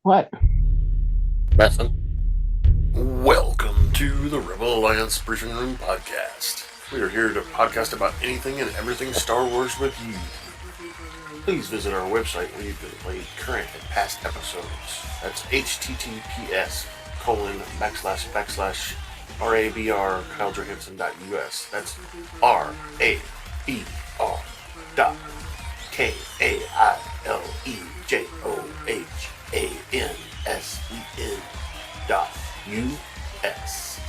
What? Nothing. Welcome to the Rebel Alliance Briefing Room Podcast. We are here to podcast about anything and everything Star Wars with you. Please visit our website where you can play current and past episodes. That's https://RABR KyleJohansson.us. That's RABR dot KyleJohansson.us.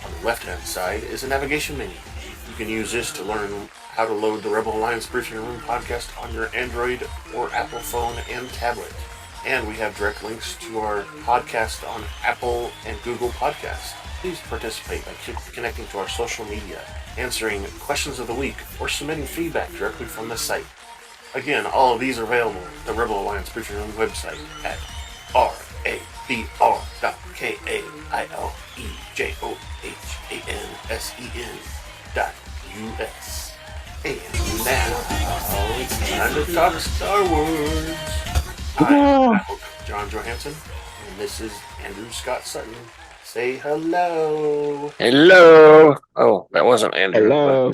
On the left-hand side is a navigation menu. You can use this to learn how to load the Rebel Alliance Briefing Room podcast on your Android or Apple phone and tablet. And we have direct links to our podcast on Apple and Google Podcasts. Please participate by connecting to our social media, answering questions of the week, or submitting feedback directly from the site. Again, all of these are available at the Rebel Alliance Briefing Room website at rabr.KyleJohansson.us. And now, it's time to talk Star Wars. I'm John Johansson, and this is Andrew Scott Sutton. Say hello. Hello. Oh, that wasn't Andrew. Hello.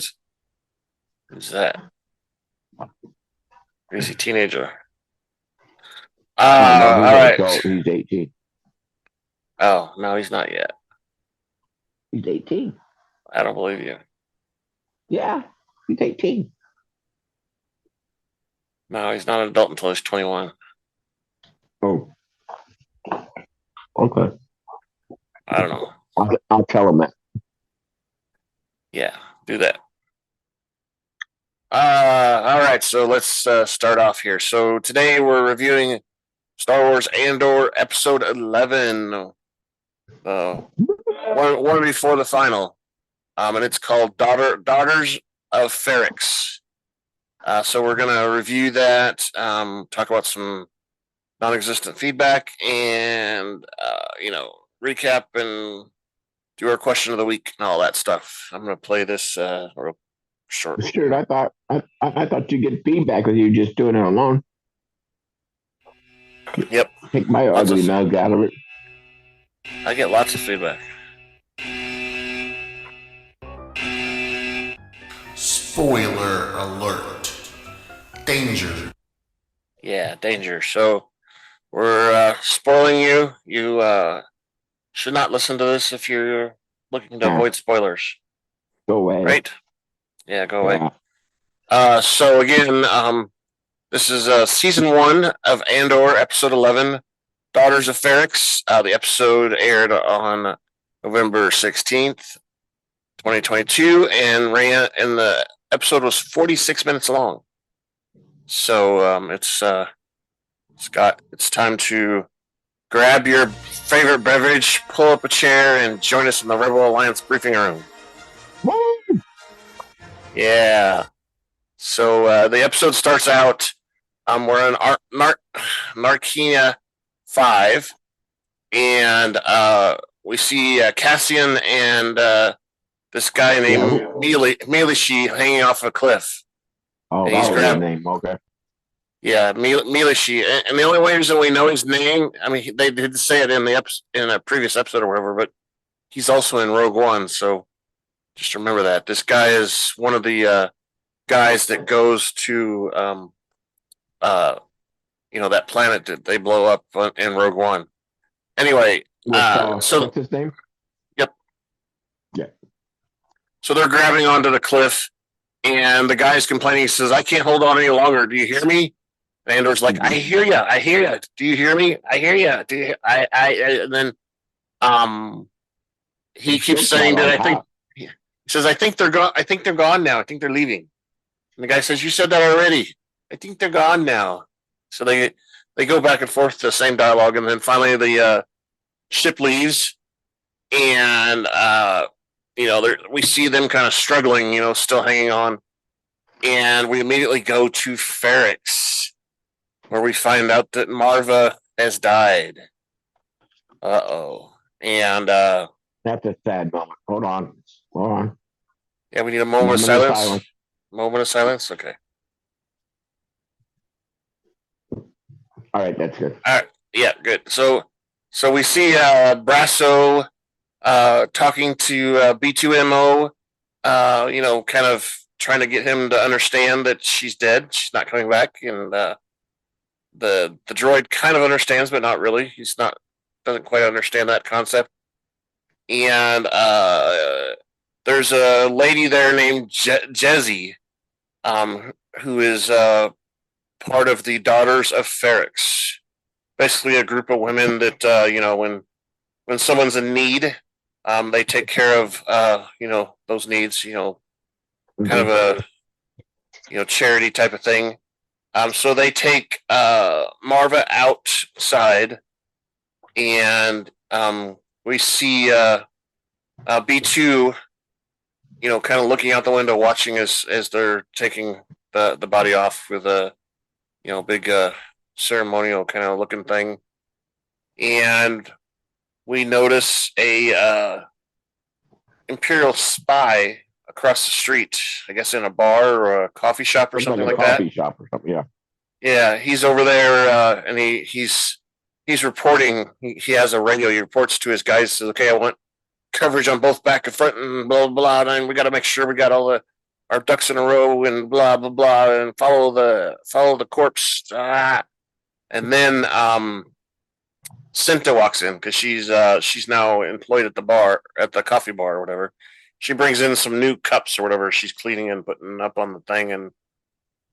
Who's that? Crazy teenager. All right. He's 18. Oh, no, he's not yet. He's 18. I don't believe you. Yeah, he's 18. No, he's not an adult until he's 21. Oh. Okay. I don't know. I'll tell him that. Yeah, do that. All right, so let's start off here. So today we're reviewing Star Wars Andor Episode 11. One before the final. And it's called Daughters of Ferrix. So we're going to review that, talk about some non-existent feedback, and, recap and do our question of the week and all that stuff. I'm going to play this real short. Sure, I thought you'd get feedback with you just doing it alone. Yep. Take my ugly mouth out of it. I get lots of feedback. Spoiler alert. Danger. Yeah, danger. So we're spoiling you. You should not listen to this if you're looking to avoid spoilers. Go away. Right? Yeah, go away. So again, this is season 1 of Andor, episode 11, Daughters of Ferrix. The episode aired on November 16th, 2022, and the episode was 46 minutes long. So it's time to grab your favorite beverage, pull up a chair, and join us in the Rebel Alliance briefing room. Woo! Yeah. So the episode starts out. We're in Narkina 5, and we see Cassian and this guy named Milishi hanging off a cliff. Oh, that was his name. Okay. Yeah, Milishi. And the only reason we know his name, I mean, they did say it in a previous episode or whatever, but he's also in Rogue One, so just remember that. This guy is one of the guys that goes to that planet that they blow up in Rogue One. Anyway, so what's his name? Yep. Yeah. So they're grabbing onto the cliff, and the guy's complaining. He says, "I can't hold on any longer. Do you hear me?" And Andor's like, "I hear you. I hear you. Do you hear me? I hear you. Do you, And then, he keeps saying that he says, "I think they're gone. I think they're gone now. I think they're leaving." And the guy says, "You said that already. I think they're gone now." So they go back and forth the same dialogue, and then finally the ship leaves, and we see them kind of struggling, still hanging on, and we immediately go to Ferrix, where we find out that Maarva has died. And that's a sad moment. Hold on. Yeah, we need a moment of silence. Moment of silence. Okay. All right, that's good. All right. Yeah, good. So we see Brasso talking to B2MO, kind of trying to get him to understand that she's dead. She's not coming back, and the droid kind of understands, but not really. He's not doesn't quite understand that concept. And there's a lady there named Jezzy, who is part of the Daughters of Ferrix. Basically, a group of women that when someone's in need, they take care of those needs. Kind of a charity type of thing. So they take Maarva outside, and we see B2, kind of looking out the window, watching as they're taking the body off with a big ceremonial kind of looking thing, and we notice a Imperial spy across the street, I guess in a bar or a coffee shop or something like that. Coffee shop or something, yeah. Yeah, he's over there, and he's reporting. He has a radio. He reports to his guys. Says, "Okay, I want coverage on both back and front, and blah blah blah. And we got to make sure we got all our ducks in a row, and blah blah blah, and follow the corpse." And then Cinta walks in because she's now employed at the coffee bar or whatever. She brings in some new cups or whatever she's cleaning and putting up on the thing,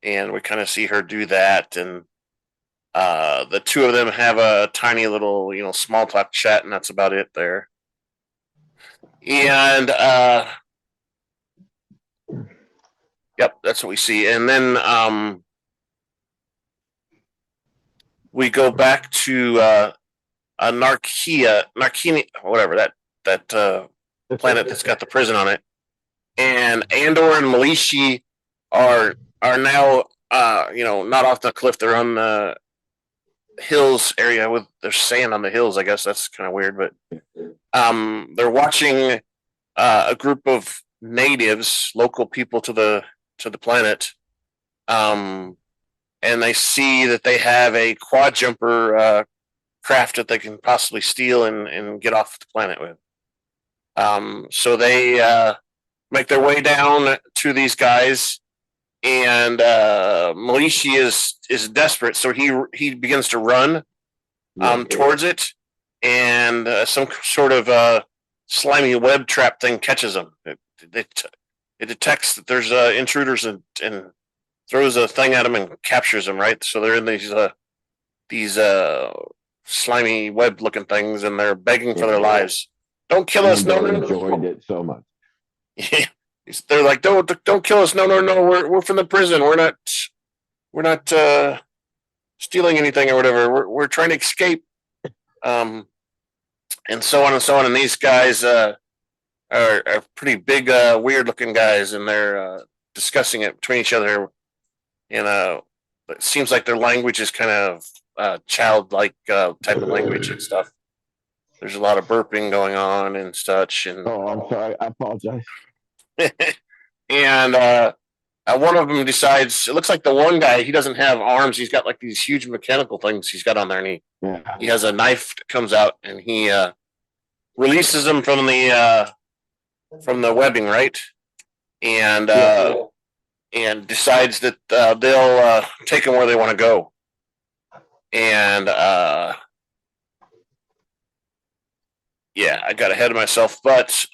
and we kind of see her do that, and the two of them have a tiny little small talk chat, and that's about it there. And yep, that's what we see. And then we go back to Narkina, whatever that planet that's got the prison on it, and Andor and Malishi are now not off the cliff. They're on the hills area with there's sand on the hills. I guess that's kind of weird, but they're watching a group of natives, local people to the planet, and they see that they have a quad jumper craft that they can possibly steal and get off the planet with. So they make their way down to these guys, and Malishi is desperate, so he begins to run towards it, and some sort of slimy web trap thing catches him. It detects that there's intruders and throws a thing at him and captures them. Right, so they're in these slimy web looking things, and they're begging for their lives. Don't kill us! No, enjoyed it so much. Yeah, they're like, don't kill us! No, we're from the prison. We're not stealing anything or whatever. We're trying to escape. And so on and so on. And these guys are pretty big, weird looking guys, and they're discussing it between each other. It seems like their language is kind of childlike type of language and stuff. There's a lot of burping going on and such. And I'm sorry. I apologize. And one of them decides. It looks like the one guy, he doesn't have arms. He's got like these huge mechanical things he's got on there, and he has a knife that comes out, and he releases them from the webbing, right? And and decides that they'll take him where they want to go. And yeah, I got ahead of myself, but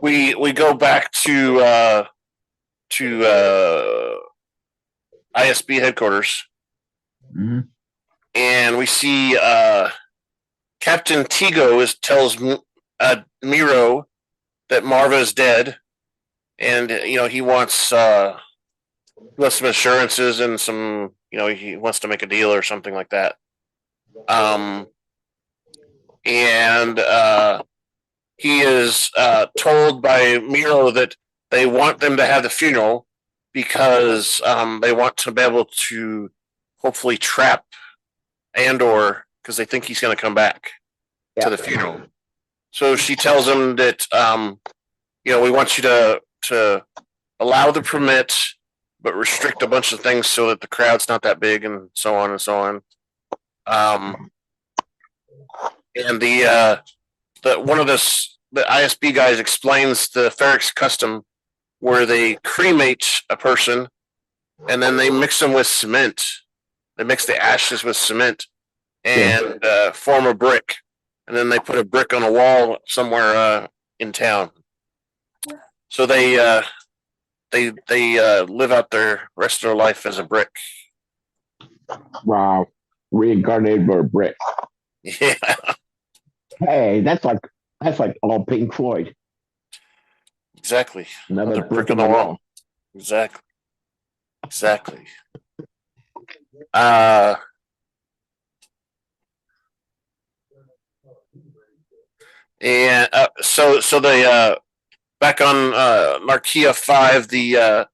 we go back to ISB headquarters, and we see Captain Tigo tells Miro that Maarva is dead, and he wants some assurances and some he wants to make a deal or something like that. And he is told by Miro that they want them to have the funeral because they want to be able to hopefully trap Andor because they think he's going to come back to the funeral. So she tells him that we want you to allow the permit, but restrict a bunch of things so that the crowd's not that big, and so on and so on. And the ISB guys explains the Ferrix custom where they cremate a person and then they mix them with cement. They mix the ashes with cement and form a brick, and then they put a brick on a wall somewhere in town. So they live out their rest of their life as a brick. Wow, reincarnated for a brick. Yeah. Hey, that's like all Pink Floyd. Exactly. Another brick on the wall. Exactly. And so they back on Narkina 5, the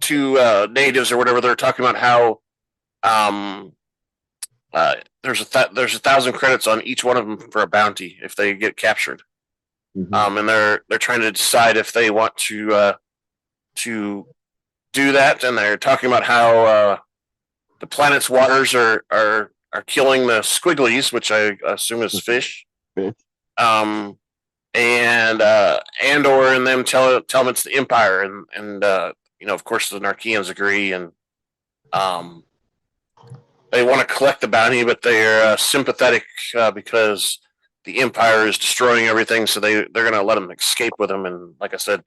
two natives or whatever, they're talking about how there's 1,000 credits on each one of them for a bounty if they get captured. Mm-hmm. And they're trying to decide if they want to do that, and they're talking about how the planet's waters are killing the squigglies, which I assume is fish. And Andor and them tell them it's the Empire, and of course the Narkians agree, and they want to collect the bounty, but they're sympathetic because the Empire is destroying everything, so they're going to let them escape with them, and like I said,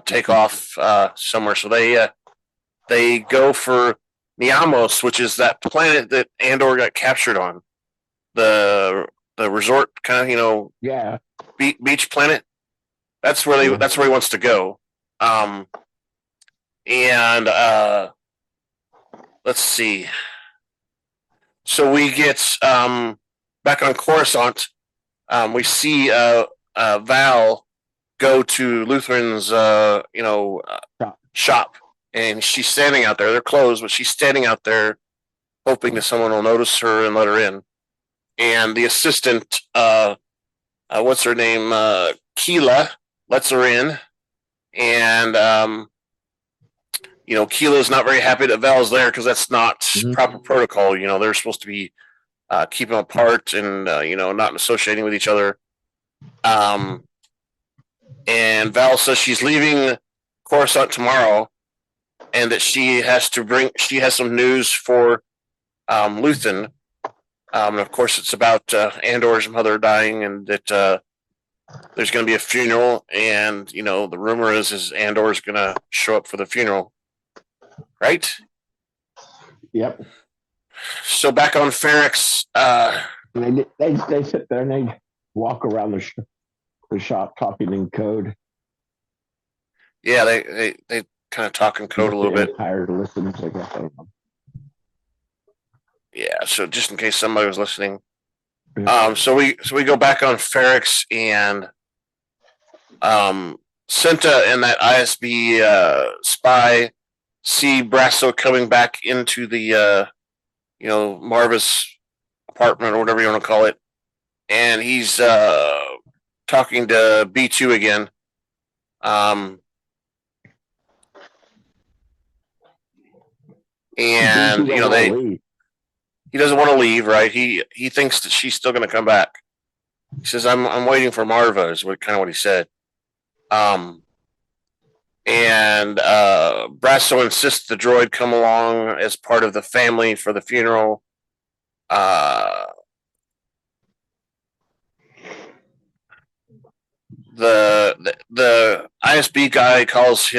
take off somewhere. So they go for Niamos, which is that planet that Andor got captured on, the resort kind of beach planet. That's where that's where he wants to go. And let's see. So we get back on Coruscant. We see Val go to Lutheran's shop, and she's standing out there. They're closed, but she's standing out there hoping that someone will notice her and let her in. And the assistant, what's her name, Keela, lets her in, and Keela's not very happy that Val's there because that's not proper protocol. They're supposed to be keeping apart and not associating with each other. And Val says she's leaving Coruscant tomorrow, and that she has some news for Luthen. And of course, it's about Andor's mother dying, and that there's going to be a funeral. And the rumor is Andor's going to show up for the funeral, right? Yep. So back on Ferrix, they sit there and they walk around the shop talking in code. Yeah, they kind of talk in code a little bit. Empire listens, I guess. I don't know. Yeah, so just in case somebody was listening. So we go back on Ferrix, and Cinta and that ISB spy see Brasso coming back into the Maarvas apartment or whatever you want to call it, and he's talking to B2 again. And he doesn't want to leave, right? He thinks that she's still going to come back. He says, "I'm waiting for Maarva," is what he said. And Brasso insists the droid come along as part of the family for the funeral. The ISB guy calls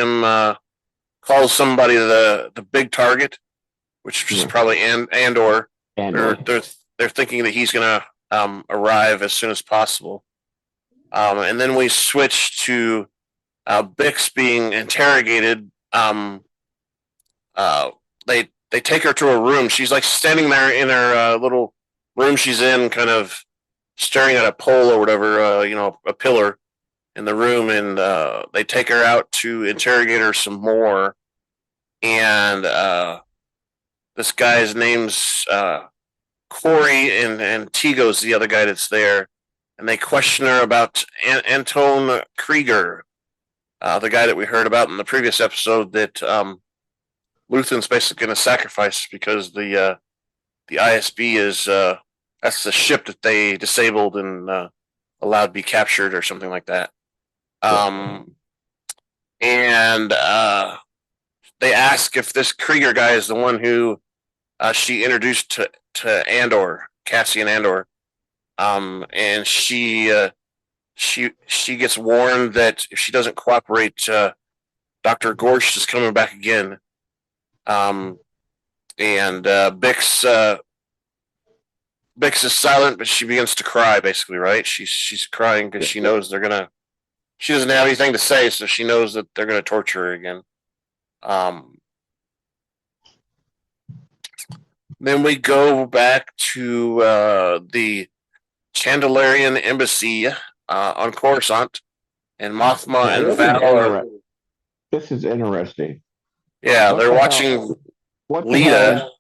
somebody the big target, which is probably Andor. They're thinking that he's going to arrive as soon as possible. And then we switch to Bix being interrogated. They take her to a room. She's like standing there in her little room she's in, kind of staring at a pole or whatever, a pillar in the room, and they take her out to interrogate her some more. And this guy's name's Corey, and Tigo's the other guy that's there, and they question her about Anton Krieger, the guy that we heard about in the previous episode that Luthen's basically going to sacrifice because the the ISB is that's the ship that they disabled and allowed to be captured or something like that. And they ask if this Krieger guy is the one who she introduced to Andor, Cassian Andor. And she gets warned that if she doesn't cooperate, Dr. Gorsh is coming back again. And Bix is silent, but she begins to cry. Basically, right? She's crying because she knows they're gonna. She doesn't have anything to say, so she knows that they're gonna torture her again. Then we go back to the Chandelarian embassy on Coruscant, and Mothma and Val are. This is interesting. Yeah, they're watching what Lita.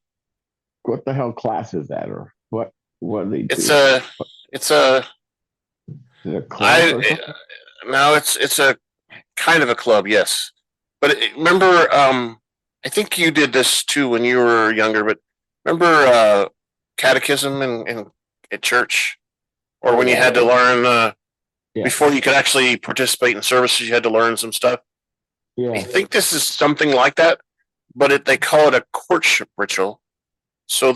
What the hell class is that, or what? What are they? It's a. No, it's a kind of a club, yes. But remember, I think you did this too when you were younger. But remember catechism in at church, or when you had to learn before you could actually participate in services, you had to learn some stuff. Yeah. I think this is something like that, but they call it a courtship ritual. So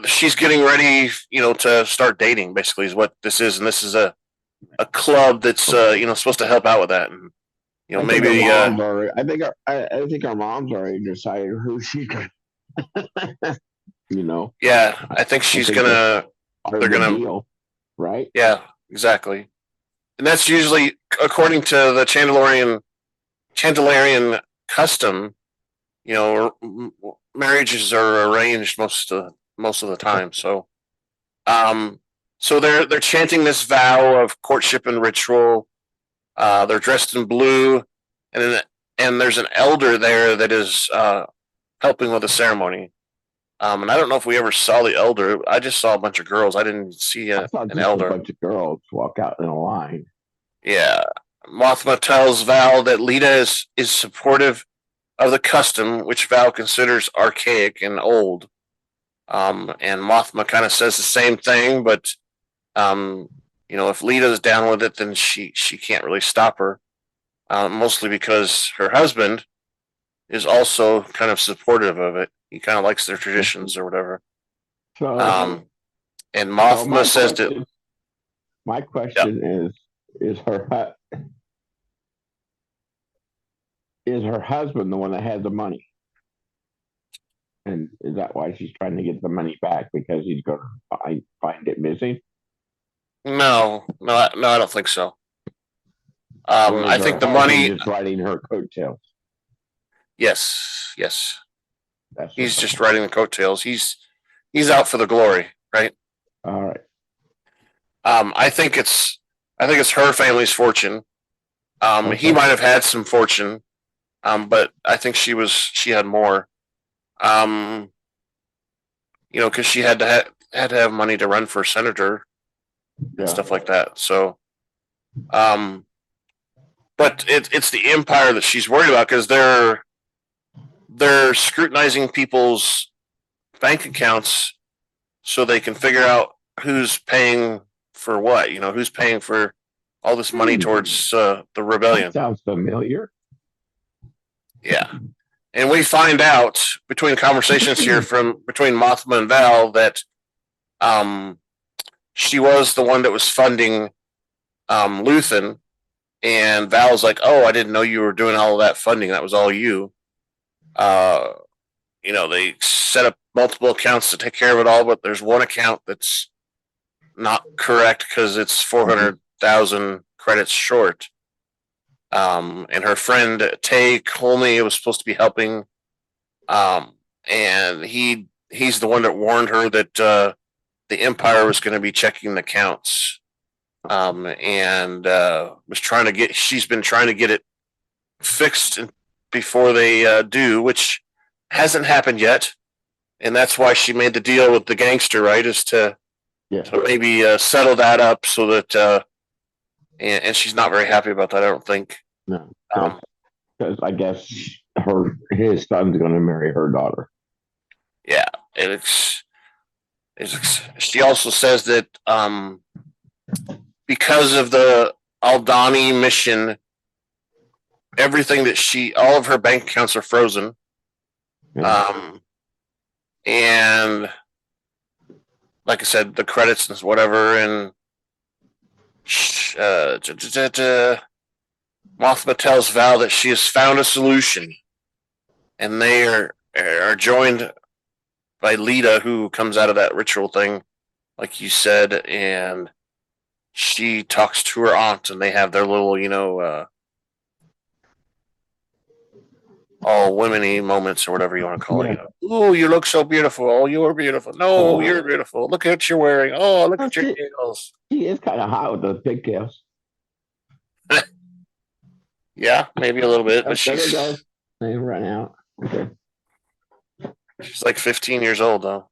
she's getting ready, to start dating. Basically, is what this is, and this is a club that's supposed to help out with that. And maybe I think our mom's already decided who she could. Yeah, I think she's gonna. They're gonna deal, right? Yeah, exactly. And that's usually according to the Chandelarian custom. Marriages are arranged most of the time. So, so they're chanting this vow of courtship and ritual. They're dressed in blue, and there's an elder there that is helping with the ceremony. And I don't know if we ever saw the elder. I just saw a bunch of girls. I didn't see an elder. A bunch of girls walk out in a line. Yeah. Mothma tells Val that Lita is supportive of the custom, which Val considers archaic and old. And Mothma kind of says the same thing, but if Lita's down with it, then she can't really stop her. Mostly because her husband is also kind of supportive of it. He kind of likes their traditions or whatever. So, and Mothma says that. My question is her husband the one that has the money? And is that why she's trying to get the money back, because he's going to find it missing? No, I don't think so. I think the money is riding her coattails. Yes. He's just riding the coattails. He's out for the glory, right? All right. I think it's her family's fortune. Okay. He might have had some fortune, but I think she had more. Because she had to have money to run for senator and stuff like that. So, but it's the empire that she's worried about, because they're scrutinizing people's bank accounts so they can figure out who's paying for what. Who's paying for all this money towards the rebellion. That sounds familiar. Yeah. And we find out between conversations here between Mothma and Val that she was the one that was funding Luthen, and Val's like, "Oh, I didn't know you were doing all of that funding. That was all you." They set up multiple accounts to take care of it all, but there's one account that's not correct because it's 400,000 credits short. And her friend Tay Colney was supposed to be helping, and he's the one that warned her that the Empire was going to be checking the counts, and she's been trying to get it fixed before they do, which hasn't happened yet, and that's why she made the deal with the gangster, right? Is to maybe settle that up so that. And she's not very happy about that, I don't think. No, because I guess his son's going to marry her daughter. she also says that because of the Aldani mission, everything that all of her bank accounts are frozen. And like I said, the credits and whatever, and Mothma tells Val that she has found a solution, and they are joined by Lita, who comes out of that ritual thing, like you said, and she talks to her aunt, and they have their little, all women-y moments or whatever you want to call it. Oh, you look so beautiful. Oh, you're beautiful. No, you're beautiful. Look at what you're wearing. Oh, look at your nails. She is kind of hot with those pigtails. Yeah, maybe a little bit, but they run out. Okay. She's like 15 years old, though.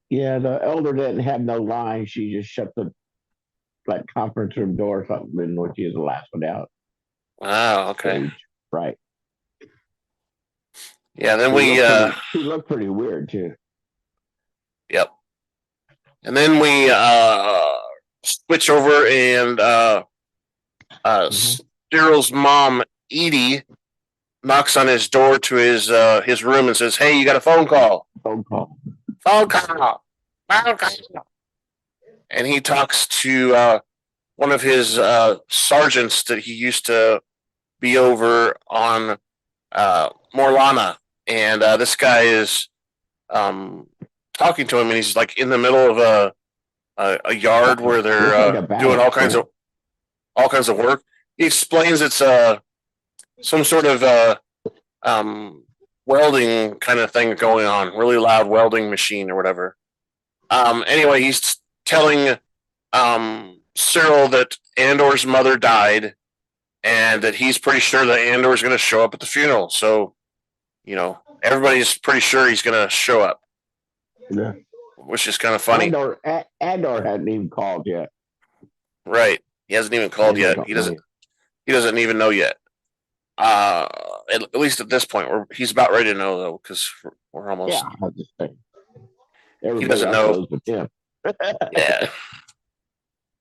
Yeah, the elder didn't have no line. She just shut the conference room door or something, when she was the last one out. Oh, okay. Right. Yeah, then she looked pretty weird too. Yep. And then we switch over, and Cyril's mom, Edie, knocks on his door to his room and says, "Hey, you got a phone call." Phone call. And he talks to one of his sergeants that he used to be over on Morlana, and this guy is talking to him, and he's like in the middle of a yard where they're doing all kinds of work. He explains it's some sort of welding kind of thing going on, really loud welding machine or whatever. Anyway, he's telling Syril that Andor's mother died, and that he's pretty sure that Andor's going to show up at the funeral. So, everybody's pretty sure he's going to show up. Yeah. Which is kind of funny. Andor hadn't even called yet. Right. He hasn't even called yet. He doesn't even know yet. At least at this point, he's about ready to know, though, because we're almost. Yeah, I just think. He doesn't know. Yeah.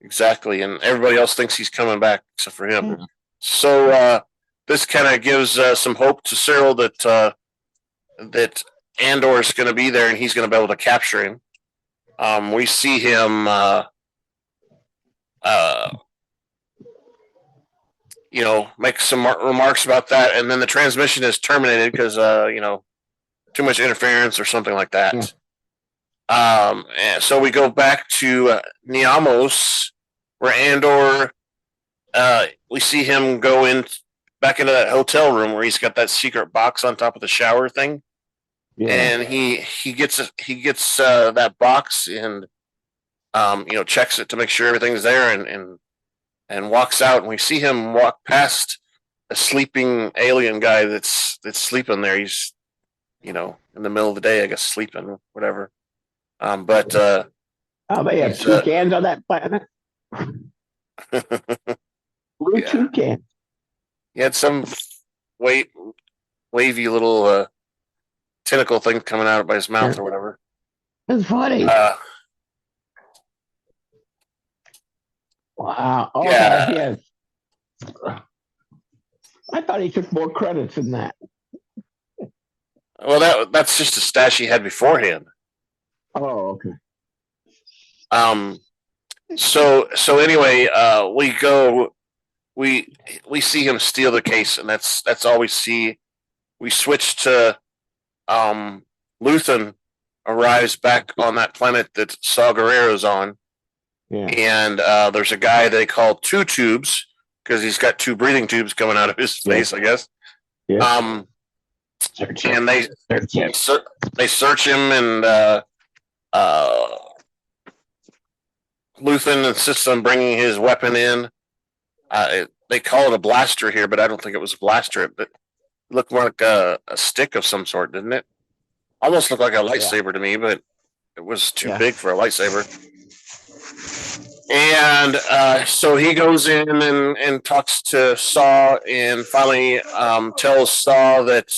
Exactly, and everybody else thinks he's coming back except for him. Mm-hmm. So this kind of gives some hope to Syril that Andor is going to be there, and he's going to be able to capture him. We see him, make some remarks about that, and then the transmission is terminated because too much interference or something like that. Yeah. And so we go back to Niamos, where Andor, we see him go back into that hotel room where he's got that secret box on top of the shower thing. Yeah. And he gets that box and checks it to make sure everything's there, and walks out, and we see him walk past a sleeping alien guy that's sleeping there. He's in the middle of the day, I guess, sleeping, whatever. But they have toucans on that planet. Blue toucan. He had some wavy little tentacle thing coming out by his mouth or whatever. That's funny. Wow. Oh, yeah. Yes. I thought he took more credits than that. Well, that's just a stash he had beforehand. Oh, okay. So anyway, we see him steal the case, and that's all we see. We switch to Luthen arrives back on that planet that Saw Gerrera's on. Yeah. And there's a guy they call Two Tubes because he's got two breathing tubes coming out of his face, I guess. Yeah. And they search him, and Luthen insists on bringing his weapon in. They call it a blaster here, but I don't think it was a blaster. It looked more like a stick of some sort, didn't it? Almost looked like a lightsaber to me, but it was too big for a lightsaber. And so he goes in and talks to Saw, and finally tells Saw that,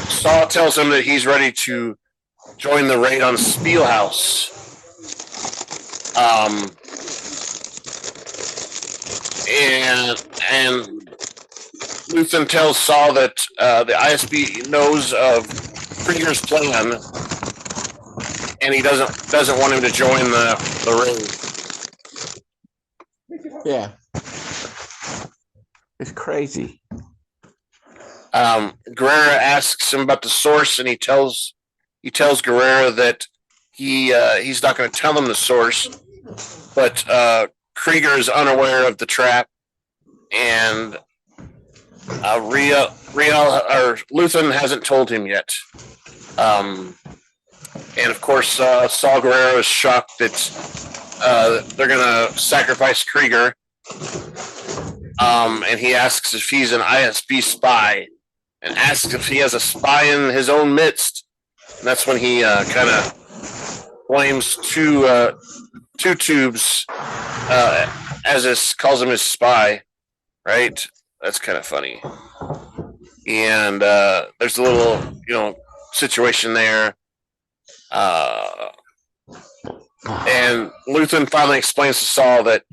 Saw tells him that he's ready to join the raid on Spielhaus. And Luthen tells Saw that the ISB knows of Krieger's plan, and he doesn't want him to join the ring. Yeah. It's crazy. Guerrera asks him about the source, and he tells Guerrera that he's not going to tell him the source, but Krieger is unaware of the trap, and Luthen hasn't told him yet. And of course, Saw Gerrera is shocked that they're going to sacrifice Krieger. And he asks if he's an ISB spy, and asks if he has a spy in his own midst. And that's when he kind of blames two tubes, as calls him his spy, right? That's kind of funny. And there's a little, situation there. And Luthen finally explains to Saul that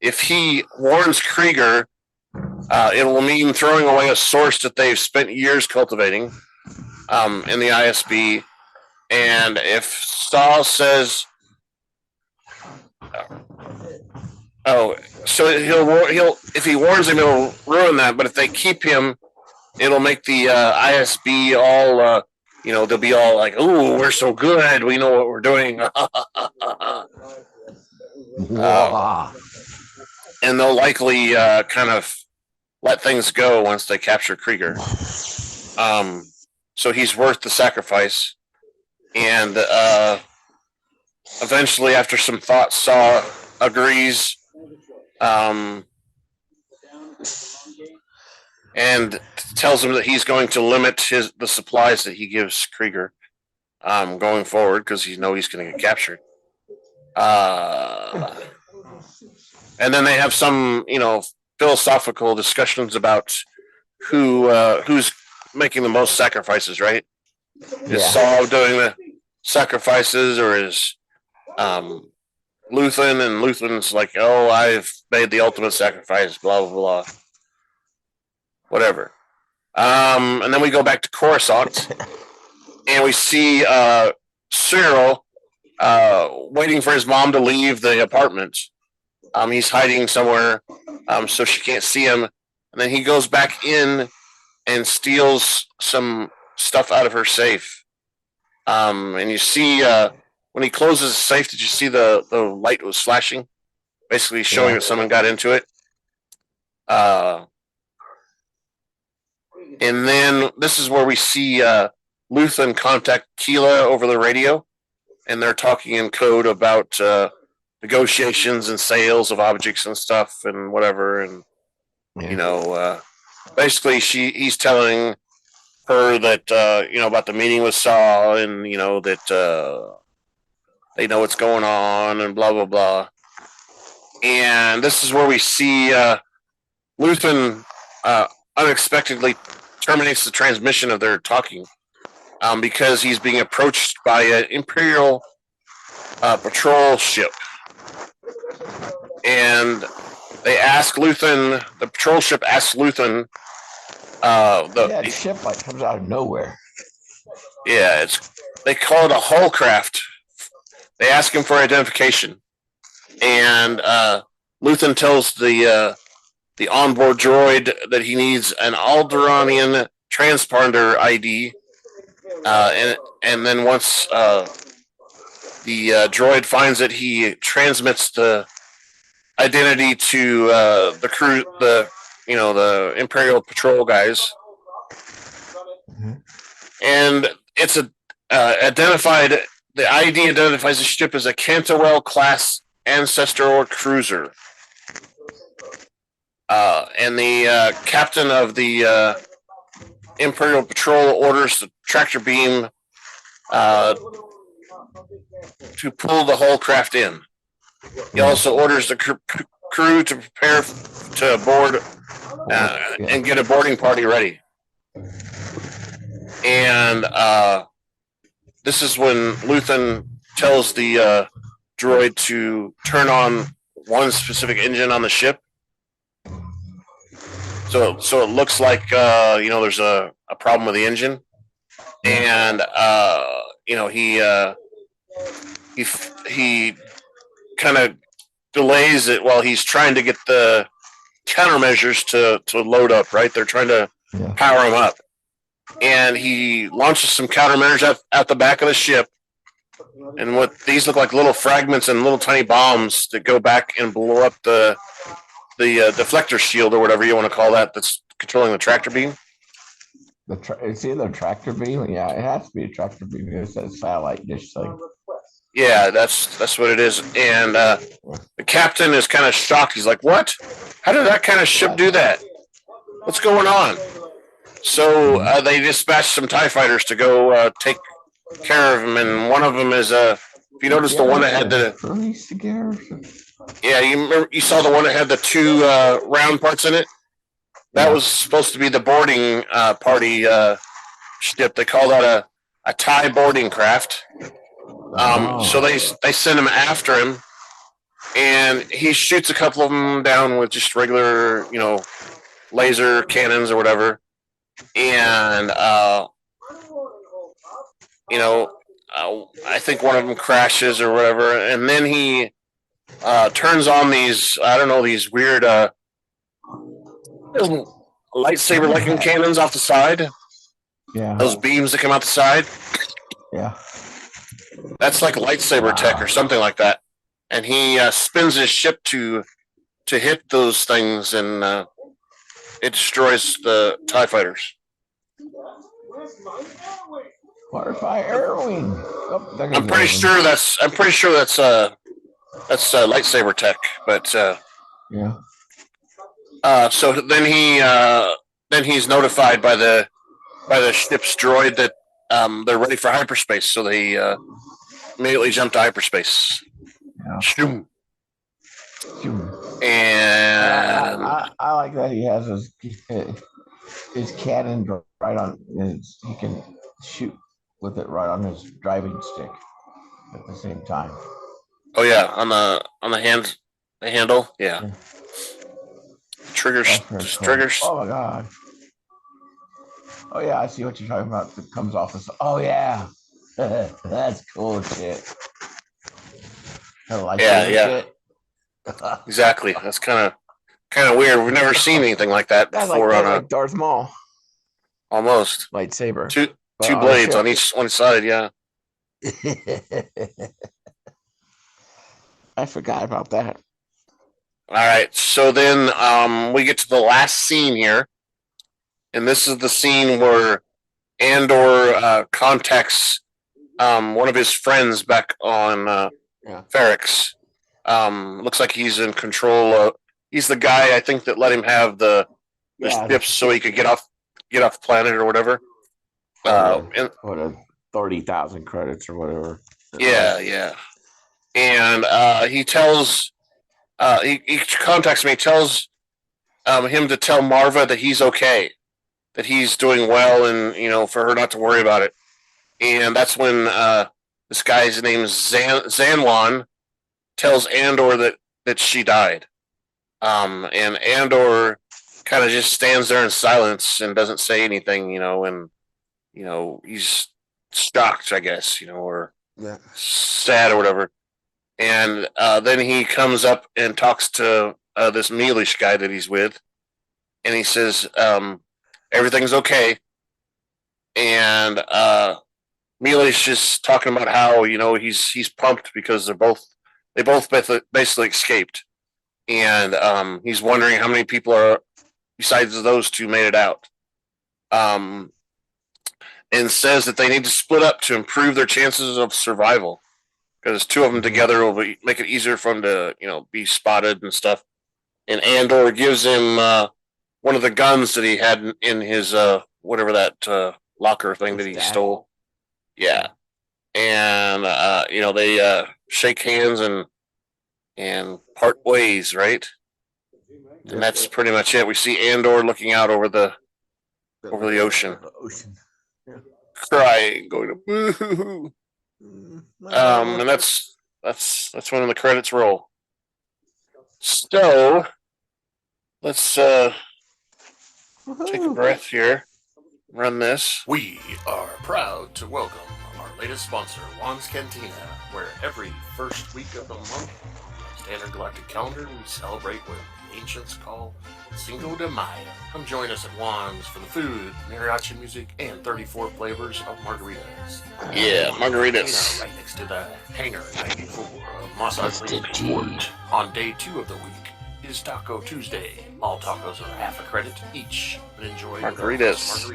if he warns Krieger, it will mean throwing away a source that they've spent years cultivating in the ISB. And if Saul says, so he'll if he warns him, it'll ruin that. But if they keep him, it'll make the ISB all, they'll be all like, "Ooh, we're so good. We know what we're doing." And they'll likely kind of let things go once they capture Krieger. So he's worth the sacrifice. And eventually, after some thought, Saw agrees. And tells him that he's going to limit the supplies that he gives Krieger going forward, because he knows he's going to get captured. And then they have some, philosophical discussions about who's making the most sacrifices, right? Is Saul doing the sacrifices, or is Luthen? And Luthen's like, "Oh, I've made the ultimate sacrifice," blah, blah, blah. Whatever. And then we go back to Coruscant, and we see Syril waiting for his mom to leave the apartment. He's hiding somewhere, so she can't see him. And then he goes back in and steals some stuff out of her safe. And you see when he closes the safe, did you see the light was flashing? Basically showing that someone got into it. And then this is where we see Luthen contact Keela over the radio, and they're talking in code about negotiations and sales of objects and stuff and whatever. And basically he's telling her that about the meeting with Saul, and that they know what's going on and blah blah blah. And this is where we see Luthen unexpectedly terminates the transmission of their talking, because he's being approached by an Imperial patrol ship. And they ask Luthen, the patrol ship asks Luthen, the ship comes out of nowhere. Yeah, they call it a hullcraft. They ask him for identification, and Luthen tells the onboard droid that he needs an Alderaanian transponder ID, and then once the droid finds it, he transmits the identity to the crew, the Imperial patrol guys, and it's identified. The ID identifies the ship as a Cantwell class ancestor cruiser. And the captain of the Imperial Patrol orders the tractor beam to pull the whole craft in. He also orders the crew to prepare to board and get a boarding party ready. And this is when Luthen tells the droid to turn on one specific engine on the ship. So it looks like there's a problem with the engine, and he kind of delays it while he's trying to get the countermeasures to load up. Right, they're trying to power him up, and he launches some countermeasures at the back of the ship. And what these look like little fragments and little tiny bombs that go back and blow up the deflector shield or whatever you want to call that that's controlling the tractor beam. It's either tractor beam. Yeah, it has to be a tractor beam. It's that satellite dish thing. Yeah, that's what it is. And the captain is kind of shocked. He's like, "What? How did that kind of ship do that? What's going on?" So they dispatch some TIE fighters to go take care of him, and one of them is if you notice the one that had the you saw the one that had the two round parts in it. That was supposed to be the boarding party ship. They call that a TIE boarding craft. So they send him after him, and he shoots a couple of them down with just regular laser cannons or whatever, and I think one of them crashes or whatever, and then he turns on these these weird lightsaber looking cannons off the side. Yeah, those beams that come out the side. Yeah, that's like lightsaber tech or something like that. And he spins his ship to hit those things, and it destroys the TIE fighters. Butterfly Airwing. Oh, I'm pretty sure that's lightsaber tech, but yeah. So then he's notified by the ship's droid that they're ready for hyperspace, so they immediately jump to hyperspace. Yeah. And I like that he has his cannon right on he can shoot with it right on his driving stick at the same time. Oh yeah, on the handle, yeah. Triggers. Oh my god. Oh yeah, I see what you're talking about. That comes off this. Oh yeah, that's cool shit. Yeah. Exactly. That's kind of weird. We've never seen anything like that before on like Darth Maul. Almost lightsaber. Two blades on one side. Yeah. I forgot about that. All right. So then we get to the last scene here, and this is the scene where Andor contacts one of his friends back on Ferrix. Looks like he's in control. He's the guy I think that let him have the ships so he could get off the planet or whatever. And 30,000 credits or whatever. Yeah. And he tells he contacts me. Tells him to tell Maarva that he's okay, that he's doing well, and for her not to worry about it. And that's when this guy's name is Zanwan tells Andor that she died. And Andor kind of just stands there in silence and doesn't say anything, and he's shocked, I guess, or sad or whatever. And then he comes up and talks to this Mealish guy that he's with, and he says everything's okay. And Mealish is talking about how he's pumped because they both basically escaped, and he's wondering how many people are besides those two made it out. And says that they need to split up to improve their chances of survival, because two of them together will make it easier for them to be spotted and stuff. And Andor gives him one of the guns that he had in his whatever that locker thing that he stole. Yeah. and they shake hands and part ways, right? And that's pretty much it. We see Andor looking out over the ocean, crying, going to boo. And that's when the credits roll. So let's take a breath here. Run this. We are proud to welcome our latest sponsor, Juan's Cantina, where every first week of the month, standard galactic calendar, we celebrate what the ancients call Cinco de Mayo. Come join us at Juan's for the food, mariachi music, and 34 flavors of margaritas. Yeah, margaritas. Right next to the hangar 94 of Mos Eisley Port. On day 2 of the week is Taco Tuesday. All tacos are half a credit each, and enjoy margaritas.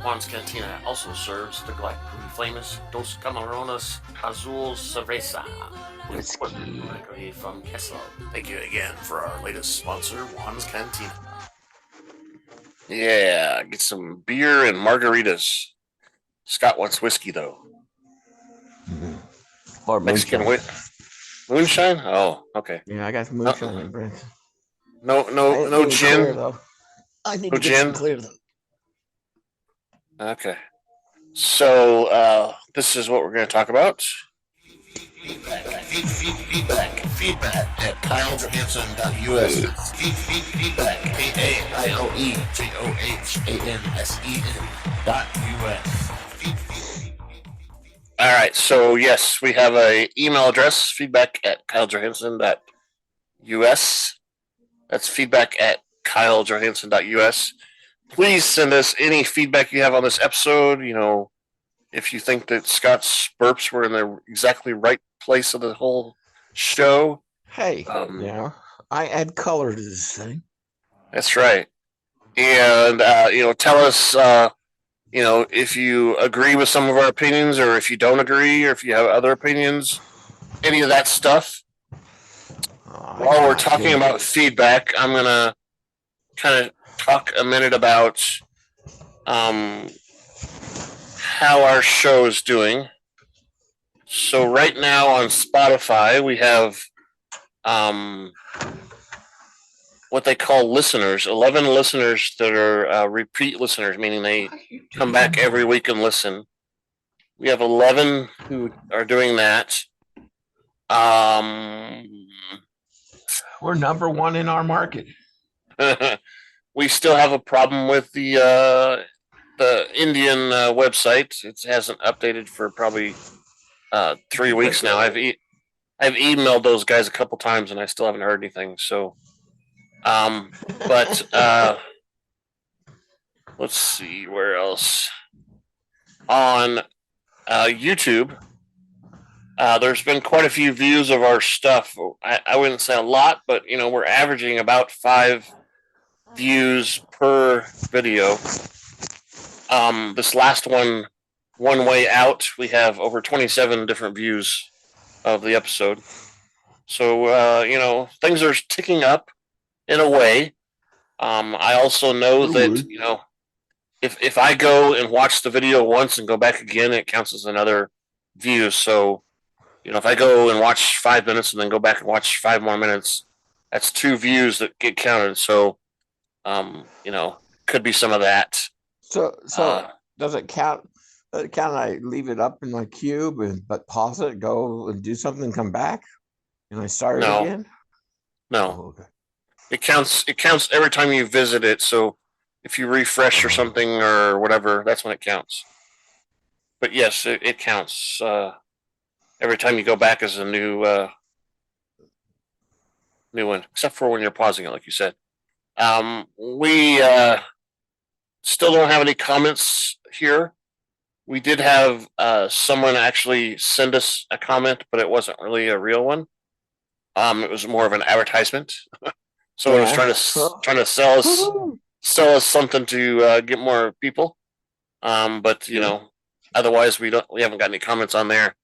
Juan's Cantina also serves the galactically famous Dos Camarones Azul Cerveza. Whiskey from Kessel. Thank you again for our latest sponsor, Juan's Cantina. Yeah, get some beer and margaritas. Scott wants whiskey though. Or Mexican moonshine. Moonshine? Oh, okay. Yeah, I got some moonshine, Brent. No gin. Clear, I need No to get some gin? clear though. Okay. So this is what we're going to talk about. Feedback at KyleJohansson.us. Feedback, KyleJohansson.us. All right. So yes, we have a email address, feedback at KyleJohansson.us. That's feedback at KyleJohansson.us. Please send us any feedback you have on this episode. If you think that Scott's burps were in the exactly right place of the whole show. Hey, I add color to this thing. That's right. And, tell us, if you agree with some of our opinions or if you don't agree or if you have other opinions, any of that stuff. While we're talking about feedback, I'm going to kind of talk a minute about how our show is doing. So right now on Spotify, we have what they call listeners, 11 listeners that are repeat listeners, meaning they come back every week and listen. We have 11 who are doing that. We're number one in our market. We still have a problem with the Indian website. It hasn't updated for probably 3 weeks now. I've emailed those guys a couple times and I still haven't heard anything. So, but let's see where else on YouTube. There's been quite a few views of our stuff. I wouldn't say a lot, but we're averaging about 5 views per video. This last one way out, we have over 27 different views of the episode. So things are ticking up in a way. I also know that if I go and watch the video once and go back again, it counts as another view. So if I go and watch 5 minutes and then go back and watch 5 more minutes, that's 2 views that get counted. So could be some of that. So does it count? Can I leave it up in my cube but pause it, go and do something, come back, and I start it again? No. Oh, okay. It counts every time you visit it. So if you refresh or something or whatever, that's when it counts. But yes, it counts every time you go back as a new one, except for when you're pausing it, like you said. We still don't have any comments here. We did have someone actually send us a comment, but it wasn't really a real one. It was more of an advertisement. Someone was trying to sell us something to get more people. But otherwise we haven't got any comments on there.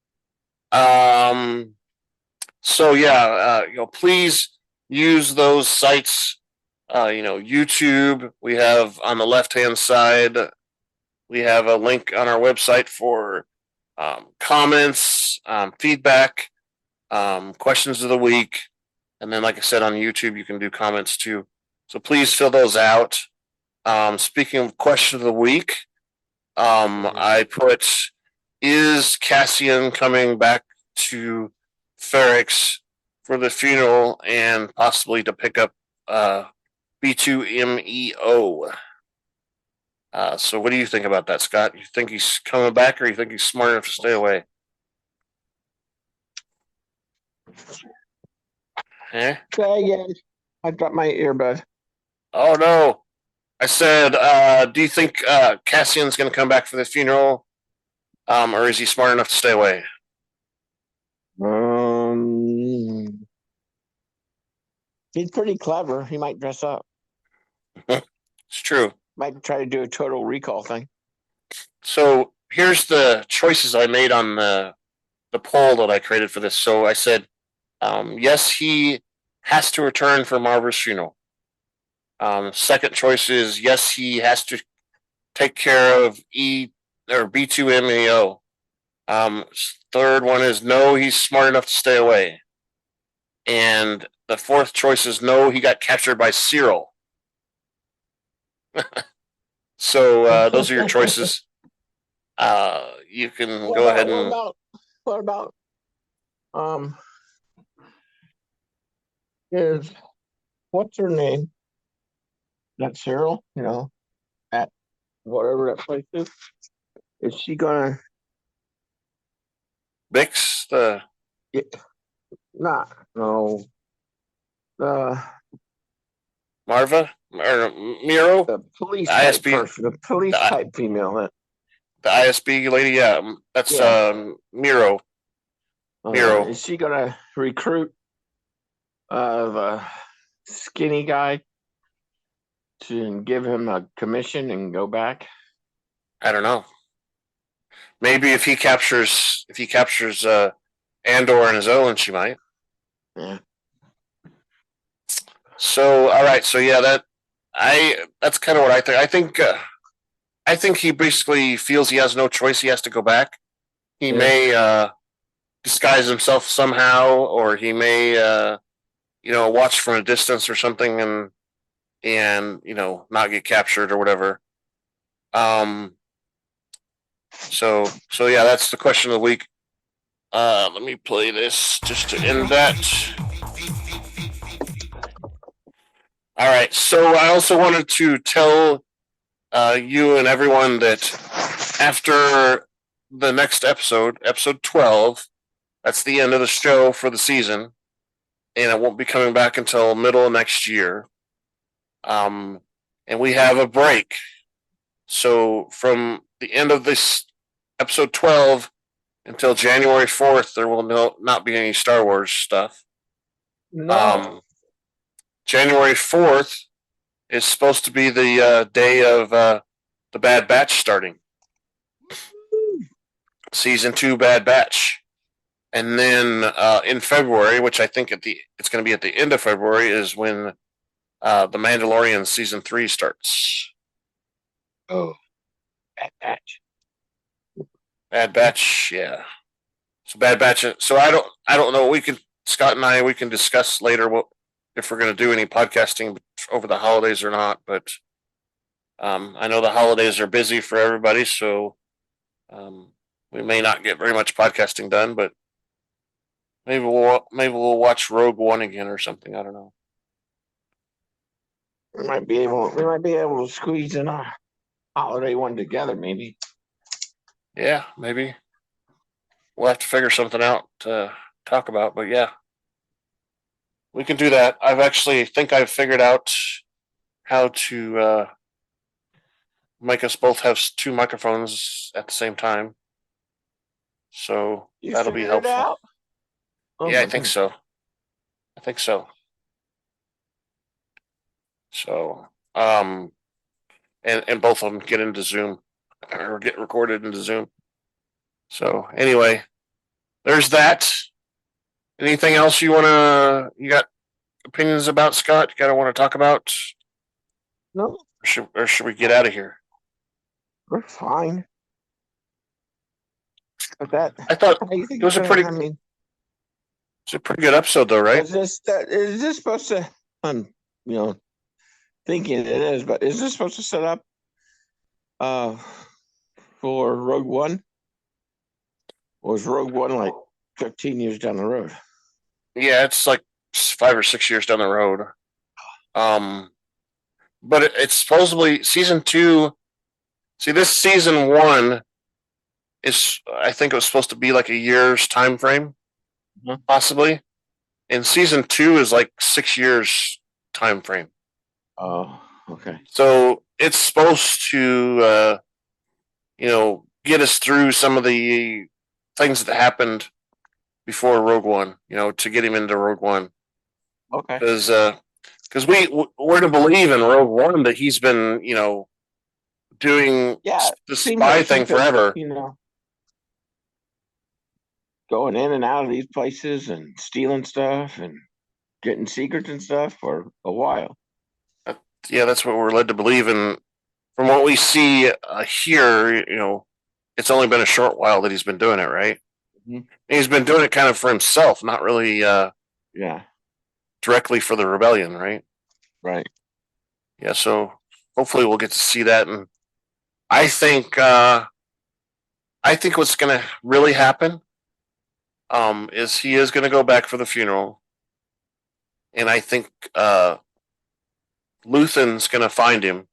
So yeah, please use those sites. YouTube, we have on the left-hand side, we have a link on our website for comments, feedback, questions of the week, and then, like I said, on YouTube, you can do comments too. So please fill those out. Speaking of question of the week, I put, is Cassian coming back to Ferrix for the funeral and possibly to pick up B2MEO? So what do you think about that, Scott? You think he's coming back, or you think he's smart enough to stay away? Eh? Say again. I dropped my earbud. Oh no! I said, do you think Cassian's going to come back for the funeral, or is he smart enough to stay away? He's pretty clever. He might dress up. It's true. Might try to do a total recall thing. So here's the choices I made on the poll that I created for this. So I said, yes, he has to return for Maarvas' funeral. Second choice is yes, he has to take care of B2MEO. Third one is no, he's smart enough to stay away. And the fourth choice is no, he got captured by Syril. So those are your choices. You can go ahead and. What about is what's her name? That Syril, at whatever that place is. Is she gonna Bix the? No. Maarva or Miro? The police ISB, type person, the police type female. The ISB lady, yeah, that's Miro. Miro. Is she gonna recruit the skinny guy to give him a commission and go back? I don't know. Maybe if he captures Andor on his own, she might. Yeah. So all right, so yeah, that's kind of what I think. I think he basically feels he has no choice. He has to go back. He may disguise himself somehow, or he may watch from a distance or something, and not get captured or whatever. So yeah, that's the question of the week. Let me play this just to end that. All right. So I also wanted to tell you and everyone that after the next episode 12, that's the end of the show for the season, and it won't be coming back until middle of next year. And we have a break. So from the end of this episode 12 until January 4th, there will not be any Star Wars stuff. No. January 4th is supposed to be the day of the Bad Batch starting. Season 2 Bad Batch. And then in February, which I think it's going to be at the end of February, is when The Mandalorian Season 3 starts. Oh, Bad Batch. Bad Batch, yeah. So Bad Batch. So I don't know. Scott and I can discuss later if we're going to do any podcasting over the holidays or not. But I know the holidays are busy for everybody, so we may not get very much podcasting done. But maybe we'll watch Rogue One again or something. I don't know. We might be able to squeeze in a holiday one together, maybe. Yeah, maybe. We'll have to figure something out to talk about, but yeah. We can do that. I've figured out how to make us both have two microphones at the same time. So that'll be helpful. Yeah, I think so. So, and both of them get into Zoom or get recorded into Zoom. So anyway, there's that. Anything else you got opinions about, Scott? You want to talk about? No. Or should we get out of here? We're fine. But that, I thought how you think it was a it's pretty, gonna, I mean, it's a pretty good episode, though, right? is this supposed to? I'm, you know, thinking it is, but is this supposed to set up uh for Rogue One? Or is Rogue One like 15 years down the road? Yeah, it's like 5 or 6 years down the road. But it's supposedly season 2. See, this season 1 is, I think it was supposed to be like a year's time frame, possibly. And season 2 is like 6 years time frame. Oh, okay. So it's supposed to, get us through some of the things that happened before Rogue One. To get him into Rogue One, Okay. because we're to believe in Rogue One that he's been, doing the Seems spy like thing he's been, forever. Going in and out of these places and stealing stuff and getting secrets and stuff for a while. Yeah, that's what we're led to believe. And from what we see here, it's only been a short while that he's been doing it, right? Mm-hmm. He's been doing it kind of for himself, not really directly for the rebellion, right? Right. Yeah, so hopefully we'll get to see that. And I think what's going to really happen is he is going to go back for the funeral, and I think Luthen's going to find him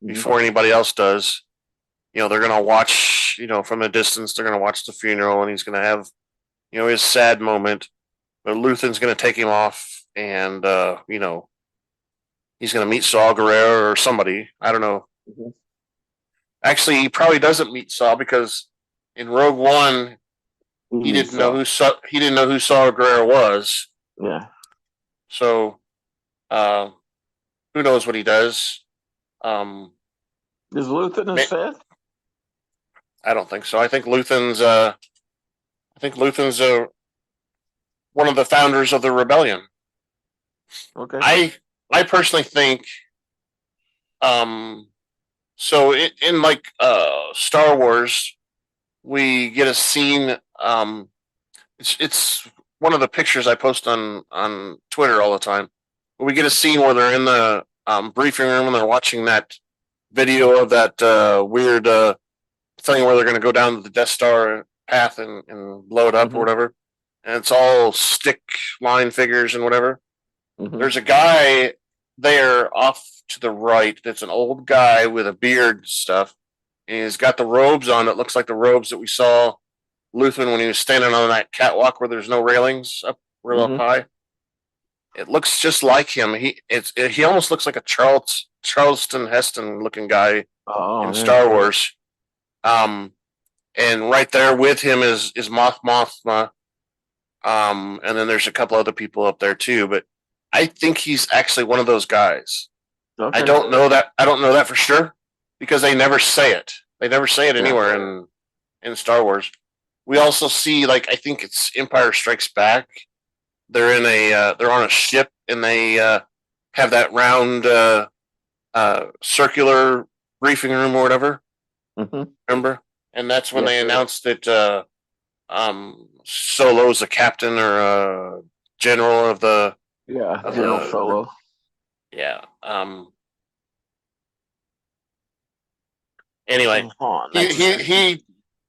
before anybody else does. They're going to watch, from a distance. They're going to watch the funeral, and he's going to have, his sad moment. But Luthen's going to take him off, and he's going to meet Saw Gerrera or somebody. I don't know. Mm-hmm. Actually, he probably doesn't meet Saw because in Rogue One, he didn't know who Saw Gerrera was. Yeah. So, who knows what he does? Is Luthen a Sith? I don't think so. I think Luthen's one of the founders of the rebellion. Okay. I personally think, so in like Star Wars, we get a scene. It's one of the pictures I post on Twitter all the time. We get a scene where they're in the briefing room and they're watching that video of that weird thing where they're going to go down the Death Star path and blow it up or whatever. And it's all stick line figures and whatever. Mm-hmm. There's a guy there off to the right that's an old guy with a beard and stuff. And he's got the robes on. It looks like the robes that we saw Luthen when he was standing on that catwalk where there's no railings up real up high. It looks just like him. He almost looks like a Charleston Heston looking guy in Star Wars. And right there with him is Mothma. And then there's a couple other people up there too, but I think he's actually one of those guys. Okay. I don't know that for sure because they never say it. They never say it anywhere in Star Wars. We also see, like, I think it's Empire Strikes Back. They're they're on a ship and they have that round circular briefing room or whatever. Mm-hmm. Remember? And that's when they announced that Solo's a captain or a general of the General Solo. Yeah. Anyway,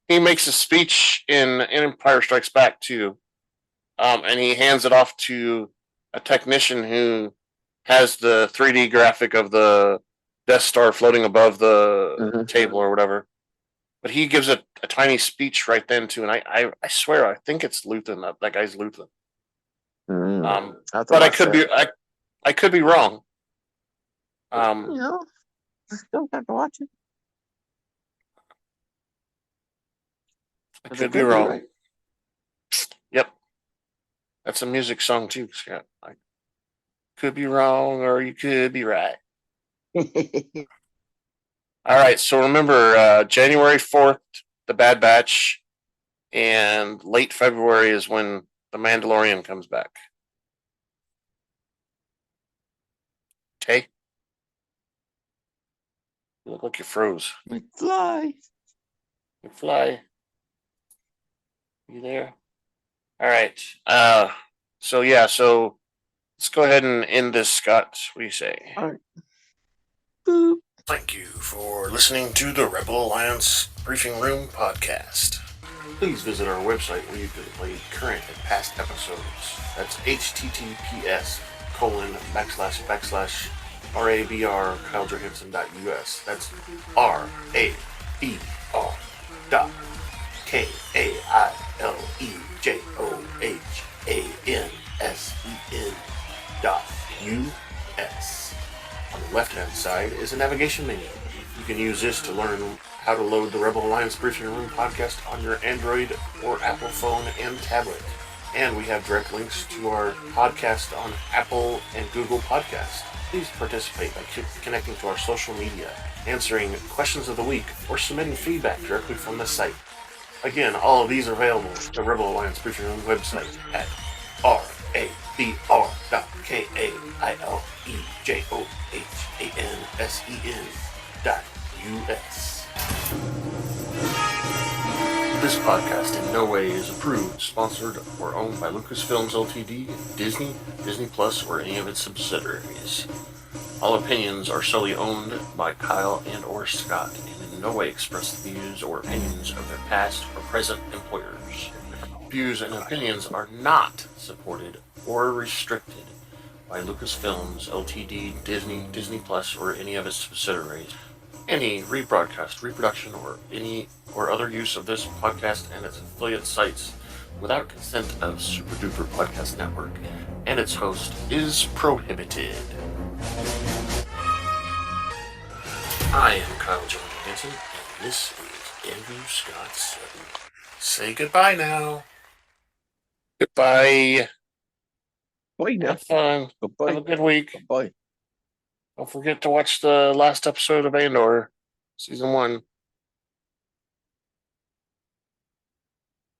he makes a speech in Empire Strikes Back too, and he hands it off to a technician who has the 3D graphic of the Death Star floating above the table or whatever. But he gives a tiny speech right then too, and I swear I think it's Luthen. That guy's Luthen. But I could be wrong. I still have to watch it. I could be wrong. Right. Yep, that's a music song too, Scott. I could be wrong, or you could be right. All right, so remember, January 4th, The Bad Batch, and late February is when The Mandalorian comes back. Okay? You look like you froze. McFly. McFly. You there? All right. So let's go ahead and end this, Scott. What do you say? All right. Boop. Thank you for listening to the Rebel Alliance Briefing Room podcast. Please visit our website where you can play current and past episodes. That's https://RABR KyleJohansson.us. That's RABR dot KyleJohansson.us. On the left-hand side is a navigation menu. You can use this to learn how to load the Rebel Alliance Briefing Room podcast on your Android or Apple phone and tablet. And we have direct links to our podcast on Apple and Google Podcasts. Please participate by connecting to our social media, answering questions of the week, or submitting feedback directly from the site. Again, all of these are available at the Rebel Alliance Briefing Room website at RABR.KyleJohansson.us. This podcast in no way is approved, sponsored, or owned by Lucasfilms Ltd., Disney, Disney Plus, or any of its subsidiaries. All opinions are solely owned by Kyle and or Scott, and in no way express the views or opinions of their past or present employers. Views and opinions are not supported or restricted by Lucasfilms Ltd., Disney, Disney Plus, or any of its subsidiaries. Any rebroadcast, reproduction, or any or other use of this podcast and its affiliate sites without consent of Super Duper Podcast Network and its host is prohibited. I am Kyle Johansson, and this is Andrew Scott Sutton. Say goodbye now. Goodbye. Bye now. Have fun. Have a Goodbye. good week. Bye. Don't forget to watch the last episode of Andor, season 1.